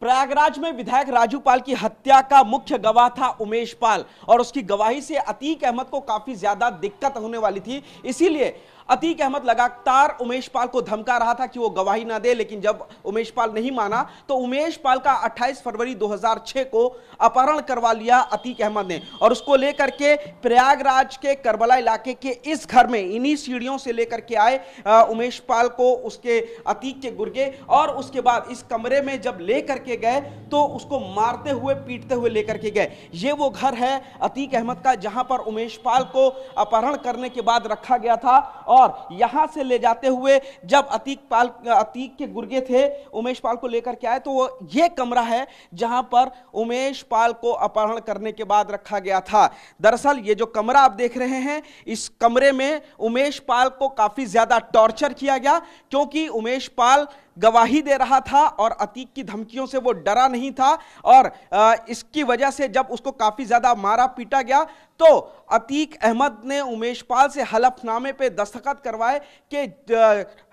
प्रयागराज में विधायक राजू पाल की हत्या का मुख्य गवाह था उमेश पाल और उसकी गवाही से अतीक अहमद को काफी ज्यादा दिक्कत होने वाली थी। इसीलिए अतीक अहमद लगातार उमेश पाल को धमका रहा था कि वो गवाही ना दे, लेकिन जब उमेश पाल नहीं माना तो उमेश पाल का 28 फरवरी 2006 को अपहरण करवा लिया अतीक अहमद ने और उसको लेकर के प्रयागराज के करबला इलाके के इस घर में इन्हीं सीढ़ियों से लेकर के आए उमेश पाल को, उसके अतीक के गुर्गे, और उसके बाद इस कमरे में जब लेकर के गए तो उसको मारते हुए पीटते हुए लेकर के गए। ये वो घर है अतीक अहमद का जहां पर उमेश पाल को अपहरण करने के बाद रखा गया था और यहां से ले जाते हुए जब अतीक के गुर्गे थे उमेश पाल को लेकर के आए तो वो ये कमरा है जहां पर उमेश पाल को अपहरण करने के बाद रखा गया था। दरअसल ये जो कमरा आप देख रहे हैं, इस कमरे में उमेश पाल को काफी ज्यादा टॉर्चर किया गया क्योंकि उमेश पाल गवाही दे रहा था और अतीक की धमकियों से वो डरा नहीं था और इसकी वजह से जब उसको काफी ज्यादा मारा पीटा गया तो अतीक अहमद ने उमेश पाल से हलफनामे पे दस्तखत करवाए कि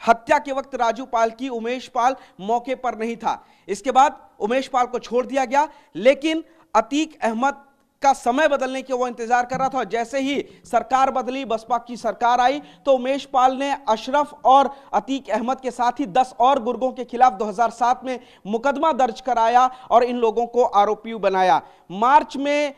हत्या के वक्त राजू पाल की उमेश पाल मौके पर नहीं था। इसके बाद उमेश पाल को छोड़ दिया गया, लेकिन अतीक अहमद का समय बदलने के वो इंतजार कर रहा था। जैसे ही सरकार बदली, बसपा की सरकार आई, तो उमेश पाल ने अशरफ और अतीक अहमद के साथ ही 10 और गुर्गों के खिलाफ 2007 में मुकदमा दर्ज कराया और इन लोगों को आरोपी बनाया। मार्च में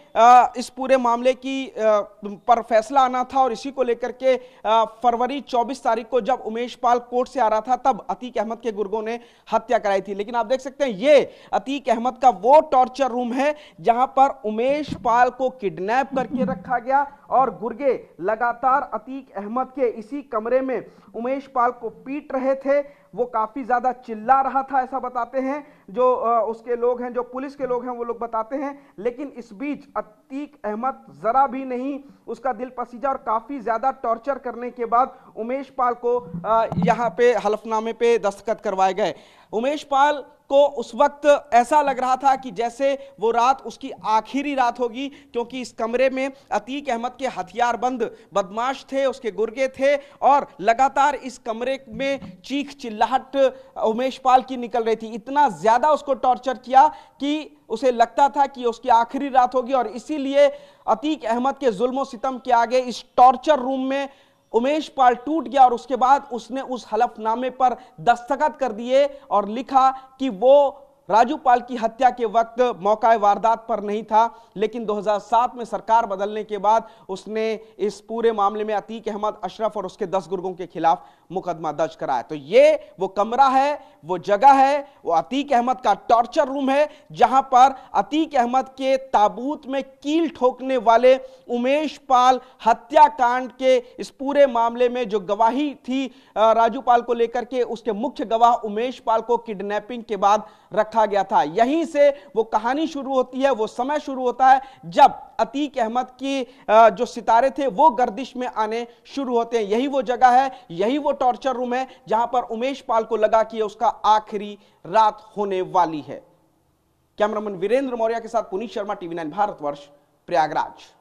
इस पूरे मामले की पर फैसला आना था और इसी को लेकर के फरवरी 24 तारीख को जब उमेश पाल कोर्ट से आ रहा था तब अतीक अहमद के गुर्गों ने हत्या कराई थी। लेकिन आप देख सकते हैं ये अतीक अहमद का वो टॉर्चर रूम है जहां पर उमेश पाल को किडनैप करके रखा गया और गुर्गे लगातार अतीक अहमद के इसी कमरे में उमेश पाल को पीट रहे थे। वो काफी ज्यादा चिल्ला रहा था, ऐसा बताते हैं जो उसके लोग हैं, जो पुलिस के लोग हैं, वो लोग बताते हैं। लेकिन इस बीच अतीक अहमद जरा भी नहीं उसका दिल पसीजा और काफी ज्यादा टॉर्चर करने के बाद उमेश पाल को यहां पे हलफनामे पे दस्तखत करवाए गए। उमेश पाल को उस वक्त ऐसा लग रहा था कि जैसे वो रात उसकी आखिरी रात होगी, क्योंकि इस कमरे में अतीक अहमद के हथियारबंद बदमाश थे, उसके गुर्गे थे और लगातार इस कमरे में चीख चिल्लाहट उमेश पाल की निकल रही थी। इतना ज्यादा उसको टॉर्चर किया कि उसे लगता था कि उसकी आखिरी रात होगी और इसीलिए अतीक अहमद के जुल्म सितम के आगे इस टॉर्चर रूम में उमेश पाल टूट गया और उसके बाद उसने उस हलफनामे पर दस्तखत कर दिए और लिखा कि वो राजू पाल की हत्या के वक्त मौका वारदात पर नहीं था। लेकिन 2007 में सरकार बदलने के बाद उसने इस पूरे मामले में अतीक अहमद, अशरफ और उसके 10 गुर्गों के खिलाफ मुकदमा दर्ज कराया। तो ये वो कमरा है, वो जगह है, वो अतीक अहमद का टॉर्चर रूम है जहां पर अतीक अहमद के ताबूत में कील ठोकने वाले उमेश पाल हत्याकांड के इस पूरे मामले में जो गवाही थी राजू पाल को लेकर के, उसके मुख्य गवाह उमेश पाल को किडनैपिंग के बाद रखा गया था। यहीं से वो कहानी शुरू होती है, वो समय शुरू होता है जब अतीक अहमद की जो सितारे थे वो गर्दिश में आने शुरू होते हैं। यही वो जगह है, यही वो टॉर्चर रूम है जहां पर उमेश पाल को लगा कि उसका आखिरी रात होने वाली है। कैमरामैन वीरेंद्र मौर्य के साथ पुनीत शर्मा, TV9 भारतवर्ष, प्रयागराज।